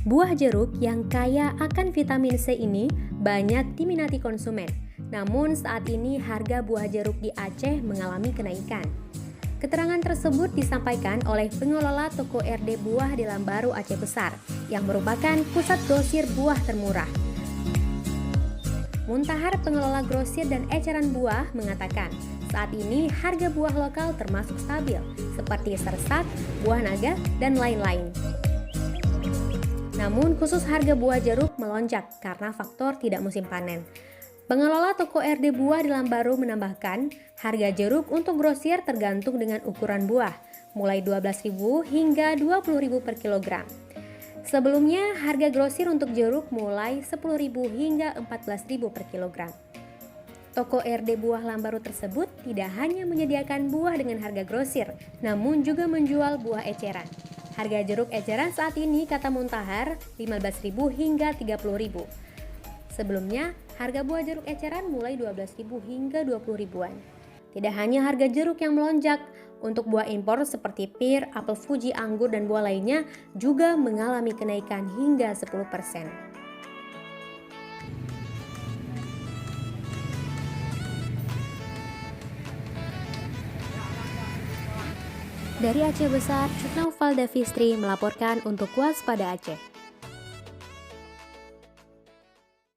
Buah jeruk yang kaya akan vitamin C ini banyak diminati konsumen. Namun saat ini harga buah jeruk di Aceh mengalami kenaikan. Keterangan tersebut disampaikan oleh pengelola toko RD Buah di Lambaru Aceh Besar, yang merupakan pusat grosir buah termurah. Muntahar, pengelola grosir dan eceran buah, mengatakan saat ini harga buah lokal termasuk stabil, seperti sersak, buah naga, dan lain-lain. Namun khusus harga buah jeruk melonjak karena faktor tidak musim panen. Pengelola toko RD Buah di Lambaru menambahkan, harga jeruk untuk grosir tergantung dengan ukuran buah, mulai Rp12.000 hingga Rp20.000 per kilogram. Sebelumnya, harga grosir untuk jeruk mulai Rp10.000 hingga Rp14.000 per kilogram. Toko RD Buah Lambaru tersebut tidak hanya menyediakan buah dengan harga grosir, namun juga menjual buah eceran. Harga jeruk eceran saat ini, kata Muntahar, Rp15.000 hingga Rp30.000. Sebelumnya, harga buah jeruk eceran mulai Rp12.000 hingga Rp20.000-an. Tidak hanya harga jeruk yang melonjak, untuk buah impor seperti pir, apel Fuji, anggur, dan buah lainnya juga mengalami kenaikan hingga 10%. Dari Aceh Besar, Naufal Davistri melaporkan untuk Waspada Aceh.